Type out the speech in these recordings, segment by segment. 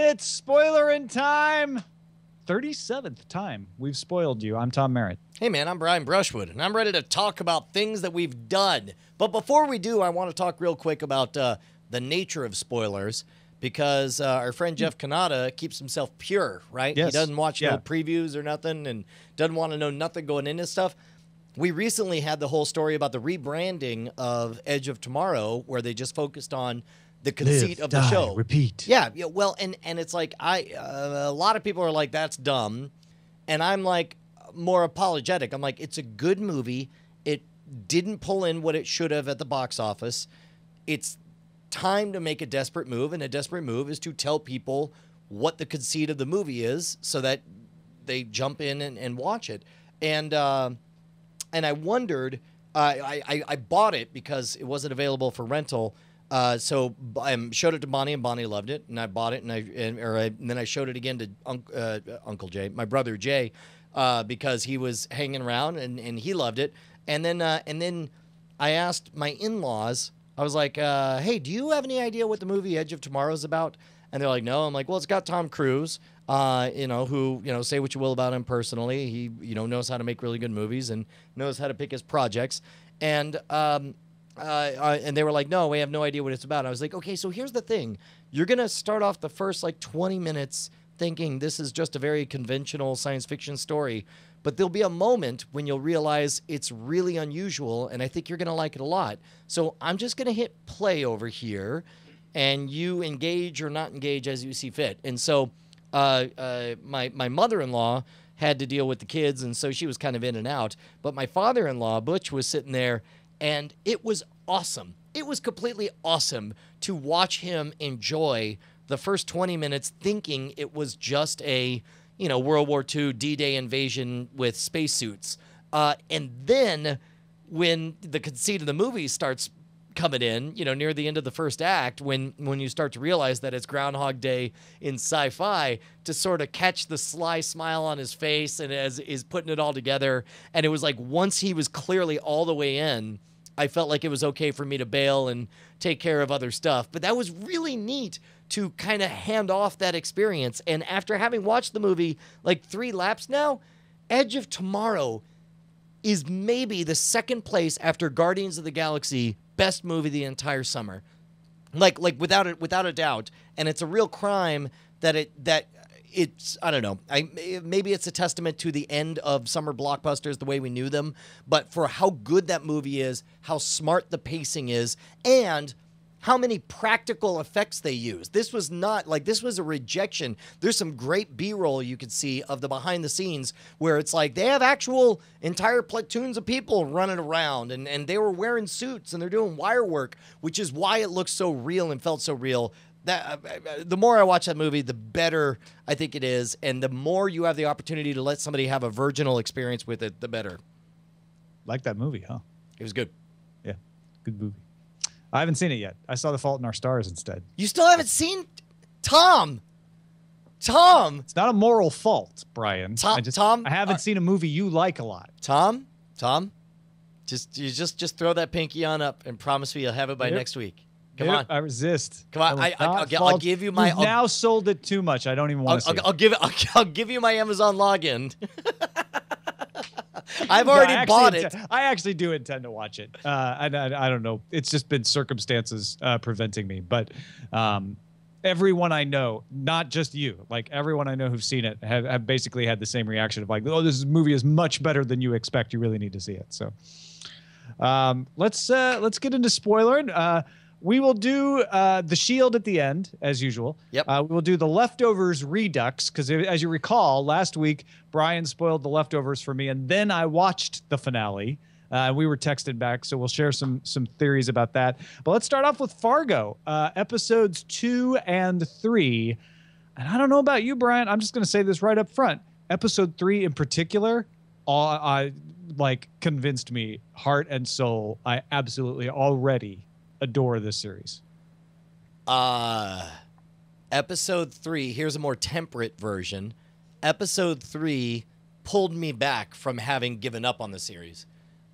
It's Spoilerin time. 37th time we've spoiled you. I'm Tom Merritt. Hey man, I'm Brian Brushwood, and I'm ready to talk about things that we've done. But before we do, I want to talk real quick about the nature of spoilers, because our friend Jeff Kanata keeps himself pure, right? Yes. He doesn't watch no previews or nothing, and doesn't want to know nothing going into stuff. We recently had the whole story about the rebranding of Edge of Tomorrow, where they just focused on the conceit of the show. Repeat. Yeah, well, and it's like a lot of people are like, that's dumb, and I'm like more apologetic. I'm like, it's a good movie. It didn't pull in what it should have at the box office. It's time to make a desperate move, and a desperate move is to tell people what the conceit of the movie is so that they jump in and watch it. And I wondered, I bought it because it wasn't available for rental. So I showed it to Bonnie, and Bonnie loved it, and I bought it, and then I showed it again to Uncle Jay, my brother Jay, because he was hanging around and he loved it. And then I asked my in-laws, I was like, hey, do you have any idea what the movie Edge of Tomorrow is about? And they're like, no. I'm like, well, it's got Tom Cruise, who, say what you will about him personally. He, knows how to make really good movies and knows how to pick his projects. And they were like, no, we have no idea what it's about. I was like, okay, so here's the thing. You're going to start off the first 20 minutes thinking this is just a very conventional science fiction story, but there'll be a moment when you'll realize it's really unusual, and I think you're going to like it a lot. So I'm just going to hit play over here, and you engage or not engage as you see fit. And so my mother-in-law had to deal with the kids, and so she was kind of in and out. But my father-in-law, Butch, was sitting there, and it was awesome. It was completely awesome to watch him enjoy the first 20 minutes thinking it was just a, World War II D-Day invasion with spacesuits. And then when the conceit of the movie starts coming in, near the end of the first act, when you start to realize that it's Groundhog Day in sci-fi, to sort of catch the sly smile on his face and as is putting it all together. And it was like, once he was clearly all the way in, I felt like it was okay for me to bail and take care of other stuff. But that was really neat to kind of hand off that experience. And after having watched the movie 3 laps now, Edge of Tomorrow is maybe the second place after Guardians of the Galaxy best movie the entire summer. Like without a doubt. And it's a real crime that it's, I don't know, maybe it's a testament to the end of summer blockbusters the way we knew them, but for how good that movie is, how smart the pacing is, and how many practical effects they use. This was not, this was a rejection. There's some great B-roll you could see of the behind the scenes where it's like they have actual entire platoons of people running around, and they were wearing suits, and they're doing wire work, which is why it looked so real and felt so real. That the more I watch that movie, the better I think it is, and the more you have the opportunity to let somebody have a virginal experience with it, the better. Like that movie, huh? It was good. Yeah, good movie. I haven't seen it yet. I saw The Fault in Our Stars instead. You still haven't seen Tom? It's not a moral fault, Brian. Tom, I haven't seen a movie you like a lot. Tom, just throw that pinky on up and promise me you'll have it by next week. Come on. I resist. Come on. I'll give you my. You've now sold it too much. I don't even want to see it. I'll give you my Amazon login. I've already bought it. I actually do intend to watch it. I don't know. It's just been circumstances preventing me. But everyone I know, not just you, everyone I know who've seen it have basically had the same reaction of oh, this movie is much better than you expect. You really need to see it. So let's get into Spoilerin. We will do The Shield at the end, as usual. Yep. We will do The Leftovers Redux, because as you recall, last week, Brian spoiled The Leftovers for me, and then I watched the finale. We were texted back, so we'll share some theories about that. But let's start off with Fargo, episodes 2 and 3. And I don't know about you, Brian. I'm just going to say this right up front. Episode 3 in particular, convinced me, heart and soul. I absolutely already adore this series. Episode 3, here's a more temperate version. Episode 3 pulled me back from having given up on the series.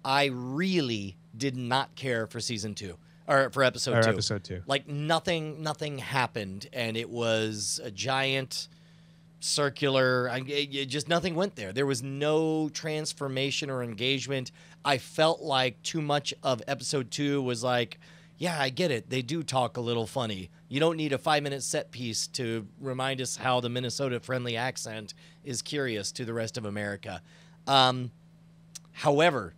I really did not care for season 2. or for episode Or 2. episode 2. Like nothing happened, and it was a giant circular. Just nothing went there. There was no transformation or engagement. I felt like too much of episode 2 was like, yeah, I get it. They do talk a little funny. You don't need a 5-minute set piece to remind us how the Minnesota-friendly accent is curious to the rest of America. However,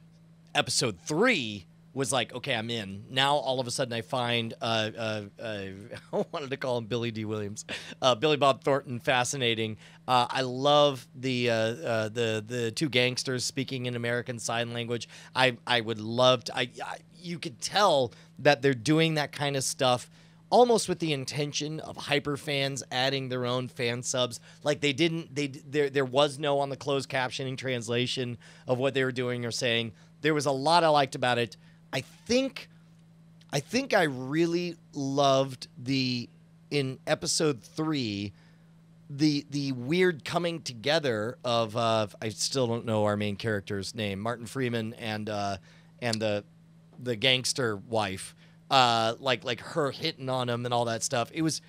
episode 3 was like, okay, I'm in. Now, all of a sudden, I find, I wanted to call him Billy D. Williams, Billy Bob Thornton, fascinating. I love the two gangsters speaking in American Sign Language. I would love to, you could tell that they're doing that kind of stuff almost with the intention of hyper fans adding their own fan subs. Like there was no on the closed captioning translation of what they were doing or saying. There was a lot I liked about it. I think I really loved in episode 3, the weird coming together of I still don't know our main character's name, Martin Freeman and the gangster wife, like her hitting on him and all that stuff. It was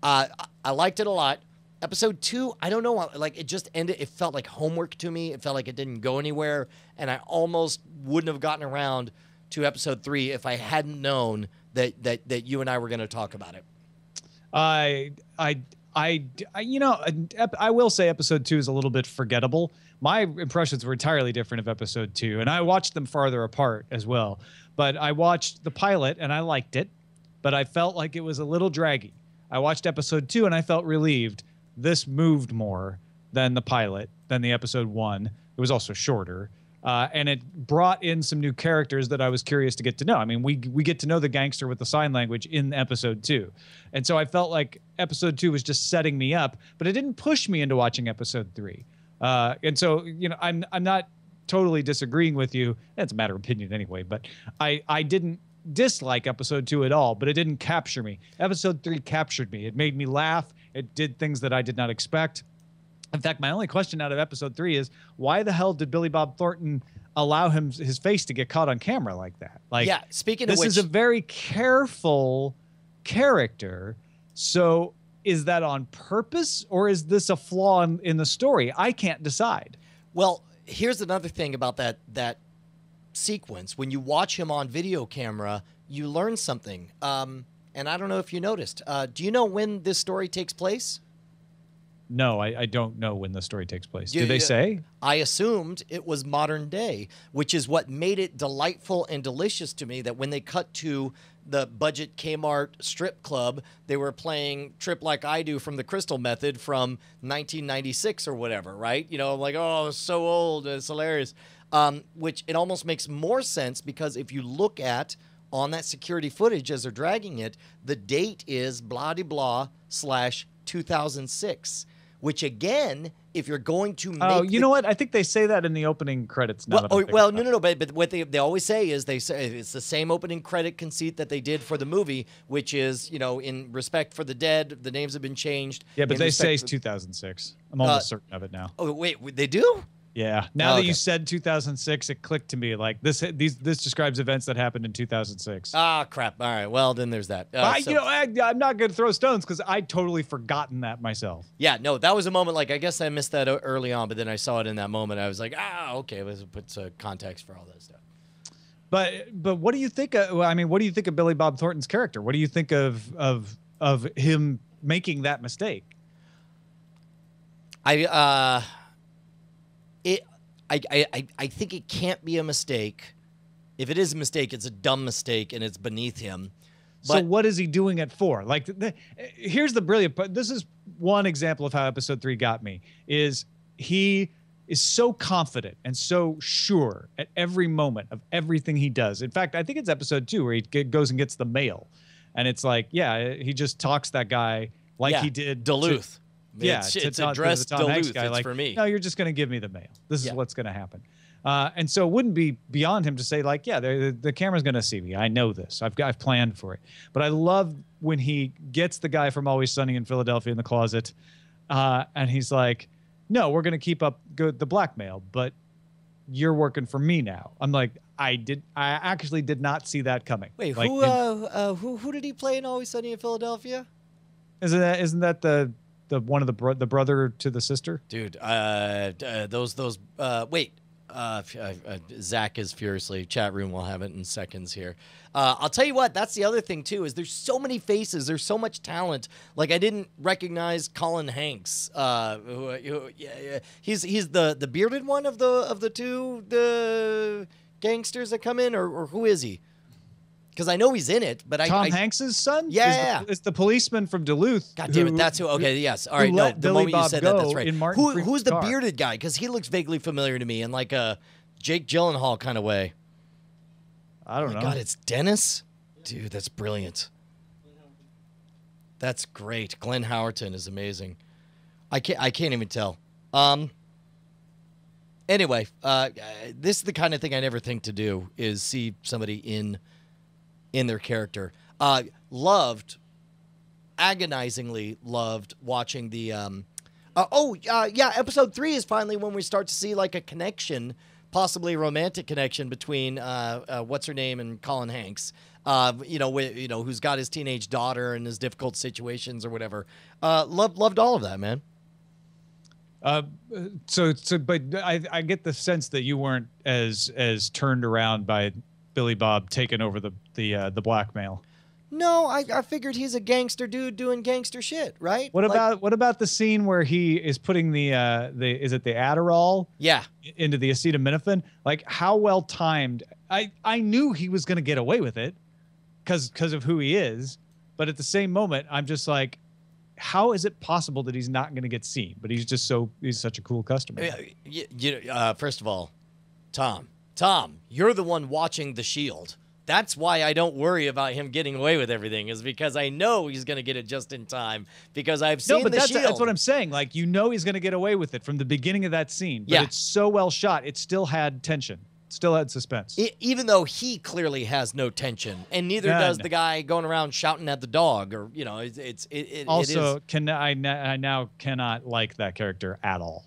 I liked it a lot. Episode 2, I don't know, like it just ended. It felt like homework to me. It felt like it didn't go anywhere, and I almost wouldn't have gotten around to episode 3 if I hadn't known that you and I were going to talk about it. I will say episode 2 is a little bit forgettable. My impressions were entirely different of episode 2, and I watched them farther apart as well. But I watched the pilot and I liked it, but I felt like it was a little draggy. I watched episode 2 and I felt relieved. This moved more than the pilot, than the episode 1. It was also shorter. And it brought in some new characters that I was curious to get to know. I mean, we get to know the gangster with the sign language in episode 2. And so I felt like episode 2 was just setting me up, but it didn't push me into watching episode 3. And so, I'm not totally disagreeing with you. It's a matter of opinion anyway, but I didn't dislike episode 2 at all, but it didn't capture me. Episode 3 captured me. It made me laugh. It did things that I did not expect. In fact, my only question out of episode 3 is, why the hell did Billy Bob Thornton allow his face to get caught on camera like that? Like, yeah, speaking of which, this is a very careful character. So is that on purpose, or is this a flaw in the story? I can't decide. Well, here's another thing about that sequence. When you watch him on video camera, you learn something. And I don't know if you noticed. Do you know when this story takes place? No, I don't know when the story takes place. Did they say? I assumed it was modern day, which is what made it delightful and delicious to me, that when they cut to the budget Kmart strip club, they were playing Trip Like I Do from the Crystal Method from 1996 or whatever, right? I'm like, oh, it's so old. It's hilarious. Which it almost makes more sense, because if you look at on that security footage as they're dragging it, the date is blah-de-blah / 2006. Which again, if you're going to make... Oh, you know what? I think they say that in the opening credits. No. But what they always say is, they say it's the same opening credit conceit that they did for the movie, which is, in respect for the dead, the names have been changed. Yeah, but they say it's 2006. I'm almost certain of it now. Oh, wait, they do? Yeah. Now that you said 2006, it clicked to me. Like this describes events that happened in 2006. Ah, crap. All right. Well, then there's that. I'm not going to throw stones because I totally forgotten that myself. Yeah. No, that was a moment. Like, I guess I missed that early on, but then I saw it in that moment. I was like, okay. Let's put some context for all that stuff. But what do you think? What do you think of Billy Bob Thornton's character? What do you think of him making that mistake? I think it can't be a mistake. If it is a mistake, it's a dumb mistake, and it's beneath him. But so what is he doing it for? Like, here's the brilliant part. This is one example of how episode 3 got me, is he is so confident and so sure at every moment of everything he does. In fact, I think it's episode 2 where he goes and gets the mail. And it's like, he just talks that guy like he did Duluth. It's addressed Duluth. Guy, it's like, for me. No, you're just going to give me the mail. This is what's going to happen. And so it wouldn't be beyond him to say, like, the camera's going to see me. I know this. I've planned for it. But I love when he gets the guy from Always Sunny in Philadelphia in the closet, and he's like, no, we're going to keep up the blackmail, but you're working for me now. I'm like, I actually did not see that coming. Wait, like, who did he play in Always Sunny in Philadelphia? Isn't that the one of the brother to the sister? Dude, wait. Zach is furiously. Chat room will have it in seconds here. I'll tell you what. That's the other thing too. Is there's so many faces. There's so much talent. Like I didn't recognize Colin Hanks. He's the bearded one of the two the gangsters that come in, or who is he? Because I know he's in it, but Tom Hanks's son. Yeah, it's the policeman from Duluth. God damn it, that's who. Okay, yes, all right. No, the moment you said that, that's right. Who's the bearded guy? Because he looks vaguely familiar to me in like a Jake Gyllenhaal kind of way. I don't know. God, it's Dennis. Dude, that's brilliant. That's great. Glenn Howerton is amazing. I can't even tell. Anyway, this is the kind of thing I never think to do is see somebody in their character. Agonizingly loved watching the episode 3 is finally when we start to see like a connection, possibly a romantic connection between what's her name and Colin Hanks. Who's got his teenage daughter and his difficult situations or whatever. Loved all of that, man. But I get the sense that you weren't as turned around by Billy Bob taking over the blackmail. No, I figured he's a gangster dude doing gangster shit, right? What about the scene where he is putting the Adderall into the acetaminophen? Like how well timed. I knew he was going to get away with it because of who he is, but at the same moment I'm just like, how is it possible that he's not going to get seen? But he's such a cool customer. First of all, Tom, you're the one watching The Shield. That's why I don't worry about him getting away with everything, is because I know he's going to get it just in time because I've seen The Shield. That's what I'm saying. Like, you know he's going to get away with it from the beginning of that scene. But it's so well shot. It still had tension. Still had suspense. Even though he clearly has no tension, and neither does the guy going around shouting at the dog, or I now cannot like that character at all.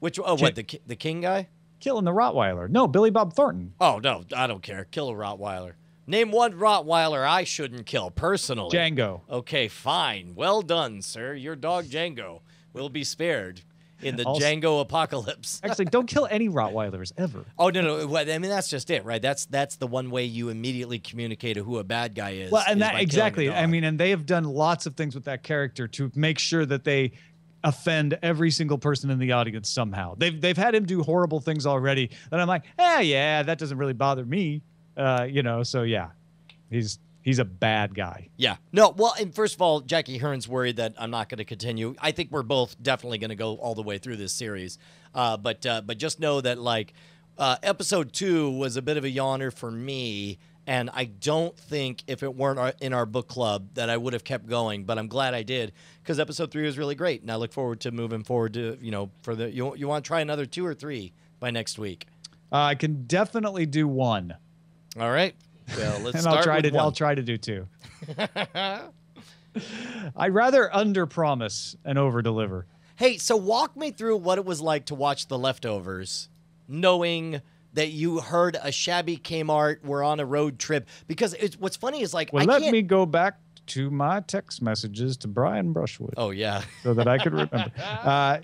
The King guy? Killing the Rottweiler. No, Billy Bob Thornton. Oh, no, I don't care. Kill a Rottweiler. Name one Rottweiler I shouldn't kill personally. Django. Okay, fine. Well done, sir. Your dog Django will be spared in the Django apocalypse. Actually, don't kill any Rottweilers ever. Oh, no. I mean, that's just it, right? That's the one way you immediately communicate who a bad guy is. Well, and that exactly. I mean, and they have done lots of things with that character to make sure that they offend every single person in the audience somehow. They've had him do horrible things already that I'm like, yeah, that doesn't really bother me. So yeah, he's a bad guy. Yeah. No, well, and first of all, Jackie Hearn's worried that I'm not going to continue. I think we're both definitely going to go all the way through this series. But just know that like episode 2 was a bit of a yawner for me. And I don't think if it weren't in our book club that I would have kept going, but I'm glad I did because episode 3 was really great. And I look forward to moving forward to, you want to try another 2 or 3 by next week? I can definitely do 1. All right. Well, let's and start with 1. I'll try to do 2. I'd rather underpromise and overdeliver. Hey, so walk me through what it was like to watch The Leftovers, knowing that you heard a shabby Kmart, we're on a road trip. Because what's funny is like, let me go back to my text messages to Brian Brushwood. Oh, yeah. So that I could remember. I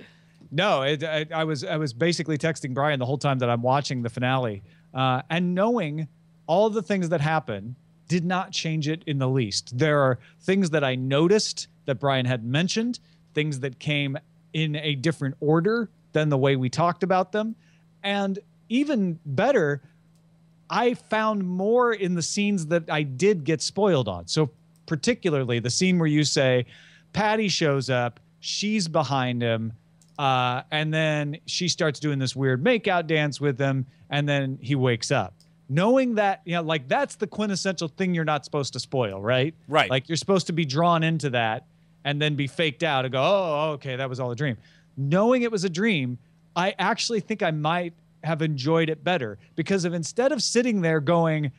was basically texting Brian the whole time that I'm watching the finale. And knowing all the things that happen did not change it in the least. There are things that I noticed that Brian had mentioned, things that came in a different order than the way we talked about them. And even better, I found more in the scenes that I did get spoiled on. So particularly the scene where you say Patty shows up, she's behind him, and then she starts doing this weird makeout dance with him, and then he wakes up. Knowing that, like that's the quintessential thing you're not supposed to spoil, right? Right. Like you're supposed to be drawn into that and then be faked out and go, oh, okay, that was all a dream. Knowing it was a dream, I actually think I might have enjoyed it better because instead of sitting there going,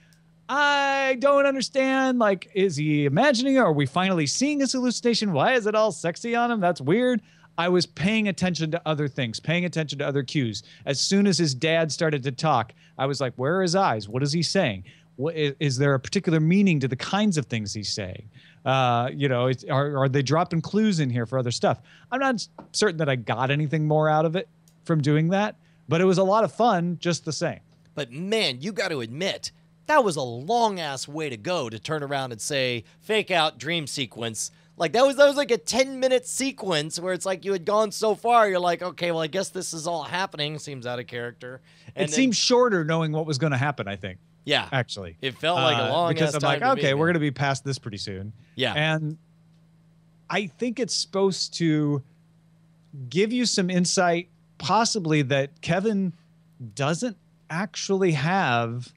I don't understand, like, is he imagining it? Are we finally seeing his hallucination? Why is it all sexy on him? That's weird. I was paying attention to other things, paying attention to other cues. As soon as his dad started to talk, I was like, where are his eyes? What is he saying? What, is there a particular meaning to the kinds of things he's saying? Are they dropping clues in here for other stuff? I'm not certain that I got anything more out of it from doing that, but it was a lot of fun just the same. But man, you got to admit, that was a long-ass way to go to turn around and say, fake out dream sequence. Like, that was like a 10-minute sequence where it's like you had gone so far, you're like, okay, well, I guess this is all happening. Seems out of character. And it seemed shorter knowing what was going to happen, I think. Yeah. Actually. It felt like a long because I'm time like, okay, we're going to be past this pretty soon. Yeah. And I think it's supposed to give you some insight, possibly that Kevin doesn't actually have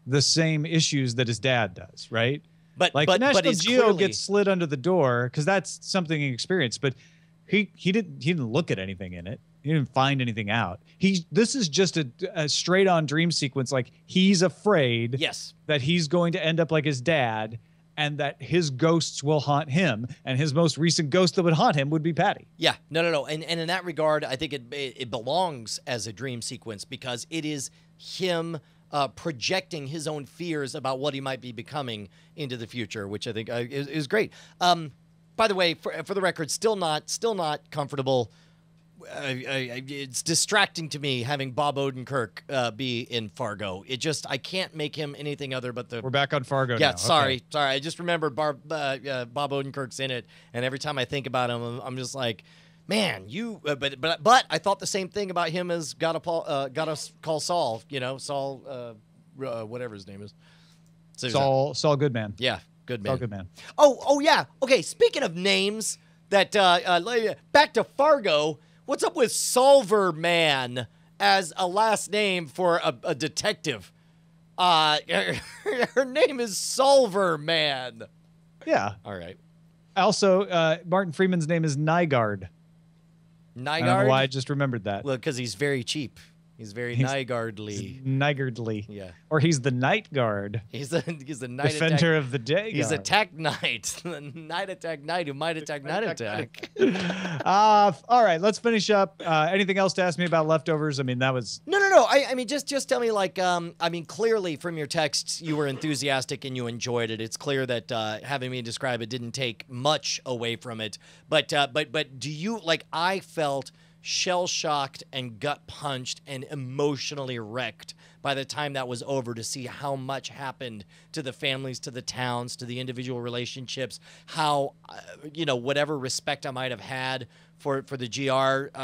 the same issues that his dad does, right? But National Geo clearly gets slid under the door because that's something he experienced, but he didn't look at anything in it. He didn't find anything out. This is just a straight on dream sequence. Like, he's afraid that he's going to end up like his dad, and that his ghosts will haunt him, and his most recent ghost that would haunt him would be Patty. Yeah, no. And in that regard, I think it belongs as a dream sequence because it is him projecting his own fears about what he might be becoming into the future, which I think is great. By the way, for the record, still not comfortable. It's distracting to me having Bob Odenkirk be in Fargo. I can't make him anything other but the. We're back on Fargo now. Yeah, sorry. I just remembered Bob Odenkirk's in it, and every time I think about him, I'm just like, man, you. But I thought the same thing about him as Gotta Call Saul. Saul, whatever his name is. Saul Goodman. Yeah, Goodman. Saul Goodman. Oh yeah. Okay. Speaking of names, back to Fargo. What's up with Solver Man as a last name for a detective? Her name is Solver Man. Yeah. All right. Also, Martin Freeman's name is Nygaard. Nygaard? I don't know why I just remembered that. Well, because he's very cheap. He's Nygaardly. Nygaardly. Yeah. Or he's the night guard. He's the night defender of the day. He's guard. attack knight. The night attack knight who might attack night attack. All right, let's finish up. Anything else to ask me about Leftovers? I mean, that was No. I mean, just tell me, like, I mean, clearly from your texts, you were enthusiastic and you enjoyed it. It's clear that having me describe it didn't take much away from it. But do you, like, I felt shell-shocked and gut-punched and emotionally wrecked by the time that was over to see how much happened to the families, to the towns, to the individual relationships, how, whatever respect I might have had for the GR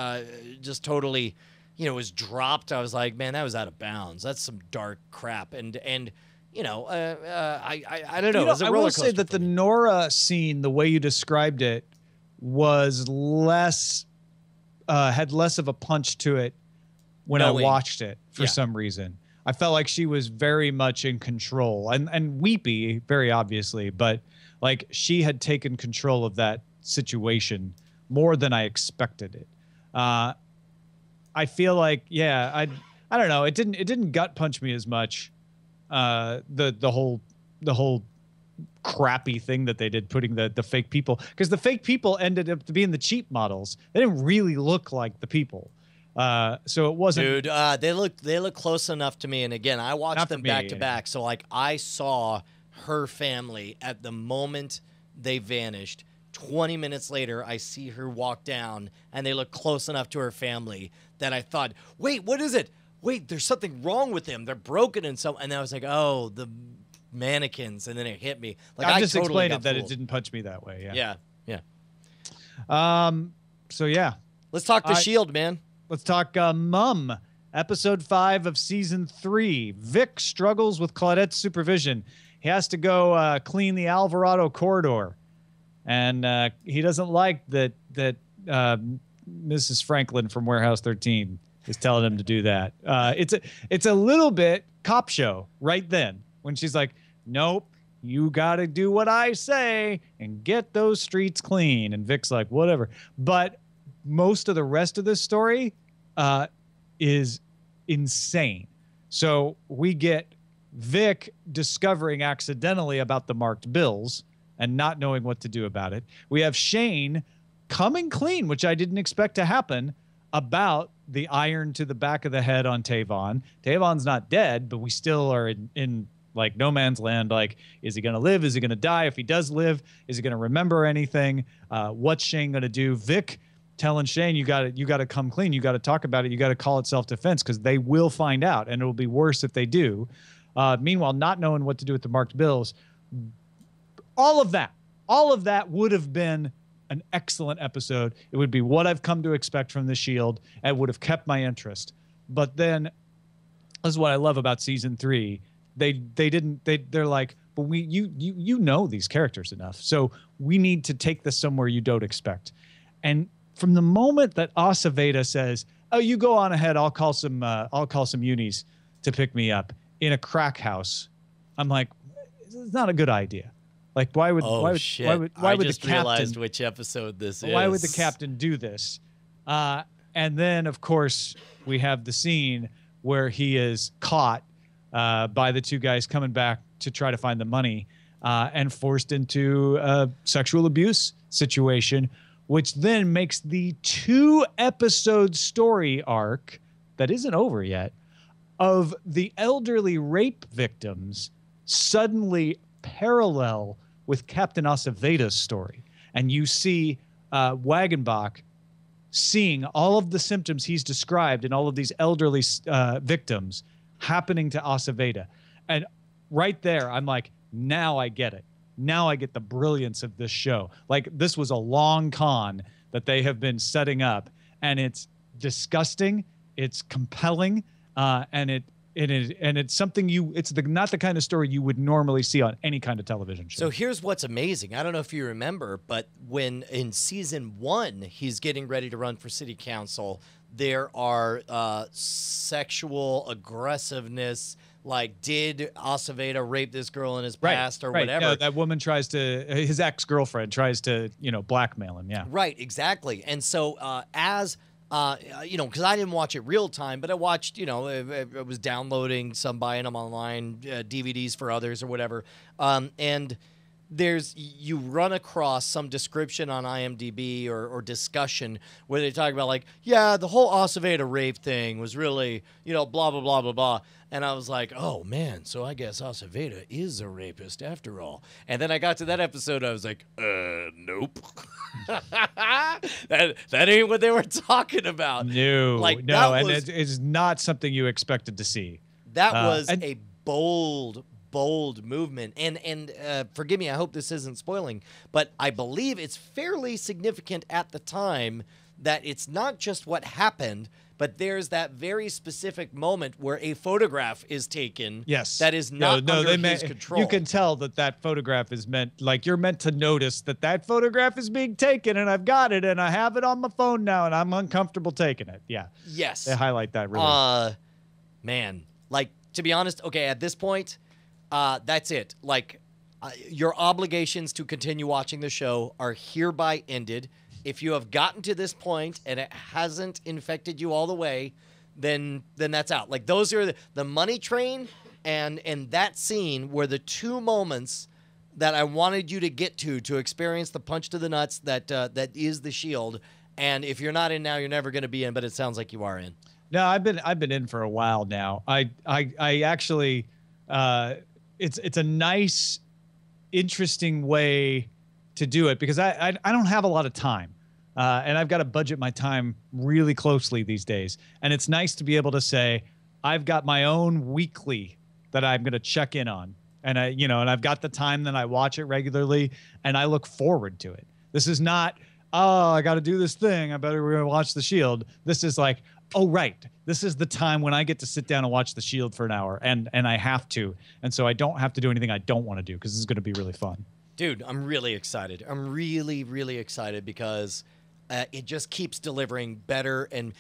just totally, was dropped. I was like, man, that was out of bounds. That's some dark crap. And I don't know. I will say that the Nora scene, the way you described it, was less... had less of a punch to it when I watched it for some reason. I felt like she was very much in control and weepy, very obviously, but like she had taken control of that situation more than I expected it. I feel like, I don't know. It didn't gut punch me as much. The whole crappy thing that they did, putting the fake people, because the fake people ended up to being the cheap models. They didn't really look like the people, so it wasn't. Dude, they look close enough to me. And again, I watched them back to back, so like I saw her family at the moment they vanished. 20 minutes later, I see her walk down, and they look close enough to her family that I thought, wait, what is it? Wait, there's something wrong with them. They're broken and so. And I was like, oh, the mannequins, and then it hit me. Like I I just totally explained it that fooled. it didn't punch me that way. Yeah. So yeah, Let's talk the Shield, man. let's talk Mum, episode 5 of season 3. Vic struggles with Claudette's supervision. He has to go clean the Alvarado corridor, and he doesn't like that Mrs. Franklin from Warehouse 13 is telling him to do that. It's a little bit cop show right then when she's like, nope, you got to do what I say and get those streets clean. And Vic's like, whatever. But most of the rest of this story is insane. So we get Vic discovering accidentally about the marked bills and not knowing what to do about it. We have Shane coming clean, which I didn't expect to happen, about the iron to the back of the head on Tavon. Tavon's not dead, but we still are in like no man's land. Like, is he going to live? Is he going to die? If he does live, is he going to remember anything? What's Shane going to do? Vic telling Shane, you got to come clean. You got to talk about it. You got to call it self-defense, because they will find out, and it'll be worse if they do. Meanwhile, not knowing what to do with the marked bills, all of that would have been an excellent episode. It would be what I've come to expect from the Shield, and would have kept my interest. But then, this is what I love about season 3. They're like, but you know these characters enough, so we need to take this somewhere you don't expect. And from the moment that Aceveda says, "Oh, you go on ahead, I'll call some unis to pick me up in a crack house," I'm like, it's not a good idea. Like, why would I the just captain realized which episode this is. Why would the captain do this? And then, of course, we have the scene where he is caught by the two guys coming back to try to find the money, and forced into a sexual abuse situation, which then makes the 2-episode story arc that isn't over yet of the elderly rape victims suddenly parallel with Captain Aceveda's story. And you see Wagenbach seeing all of the symptoms he's described in all of these elderly victims happening to Aceveda. And right there, I'm like, now I get it. Now I get the brilliance of this show. Like, this was a long con that they have been setting up, and it's disgusting, it's compelling, and it's something it's not the kind of story you would normally see on any kind of television show. So here's what's amazing. I don't know if you remember, but when in season 1 he's getting ready to run for city council, there are sexual aggressiveness. Like, did Aceveda rape this girl in his past or whatever? Yeah, that woman his ex-girlfriend tries to, blackmail him. Yeah. Right, exactly. And so because I didn't watch it real time, but I watched, I was downloading some, buying them online, DVDs for others or whatever. And you run across some description on IMDb or discussion where they talk about, like, yeah, the whole Aceveda rape thing was really, blah, blah, blah, blah, blah. And I was like, oh, man, so I guess Aceveda is a rapist after all. And then I got to that episode, I was like, nope. that ain't what they were talking about. No, and it's not something you expected to see. That was a bold movement. And forgive me, I hope this isn't spoiling, but I believe it's fairly significant at the time that it's not just what happened, but there's that very specific moment where a photograph is taken. Yes. That is not under his control. You can tell that photograph is you're meant to notice that photograph is being taken, and I've got it, and I have it on my phone now, and I'm uncomfortable taking it. Yeah. Yes. They highlight that really. Man, like, to be honest, okay, at this point, that's it. Like, your obligations to continue watching the show are hereby ended. If you have gotten to this point and it hasn't infected you all the way, then that's out. Like, those are the money train and that scene were the 2 moments that I wanted you to get to experience the punch to the nuts that is the Shield. And if you're not in now, you're never going to be in. But it sounds like you are in. No, I've been in for a while now. I actually, it's a nice, interesting way to do it, because I don't have a lot of time, and I've got to budget my time really closely these days. And it's nice to be able to say, I've got my own weekly that I'm going to check in on, and and I've got the time that I watch it regularly, and I look forward to it. This is not, oh, I got to do this thing, I better watch The Shield. This is like, oh, right, this is the time when I get to sit down and watch The Shield for an hour, and I have to. And so I don't have to do anything I don't want to do, because this is going to be really fun. Dude, I'm really excited. I'm really, really excited, because it just keeps delivering better. And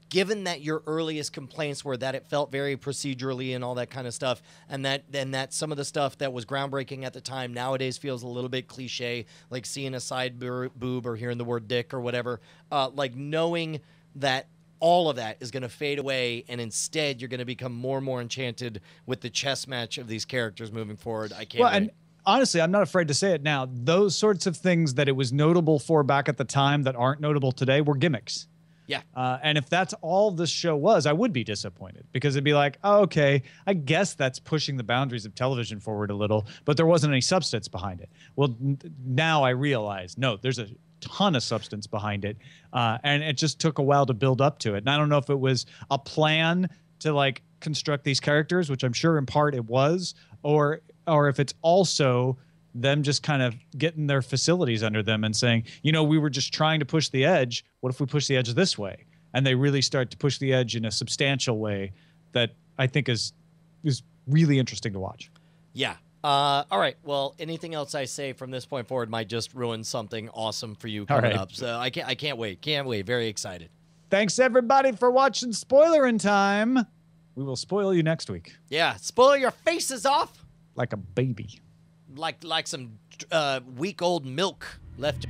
given that your earliest complaints were that it felt very procedurally and all that kind of stuff, and that some of the stuff that was groundbreaking at the time nowadays feels a little bit cliche, like seeing a side boob or hearing the word dick or whatever, like knowing that all of that is going to fade away, and instead you're going to become more and more enchanted with the chess match of these characters moving forward. I can't wait. honestly, I'm not afraid to say it now. Those sorts of things that it was notable for back at the time that aren't notable today were gimmicks. Yeah. And if that's all this show was, I would be disappointed because it'd be like, oh, okay, I guess that's pushing the boundaries of television forward a little, but there wasn't any substance behind it. Well, now I realize, no, there's a ton of substance behind it. And it just took a while to build up to it. And I don't know if it was a plan to like construct these characters, which I'm sure in part it was, or if it's also them just kind of getting their facilities under them and saying, you know, we were just trying to push the edge. What if we push the edge this way? And they really start to push the edge in a substantial way that I think is really interesting to watch. Yeah. All right. Well, anything else I say from this point forward might just ruin something awesome for you coming up. So I can't wait. Can't wait. Very excited. Thanks everybody for watching Spoilerin' Time. We will spoil you next week. Yeah. Spoil your faces off like a baby. Like some week-old milk left.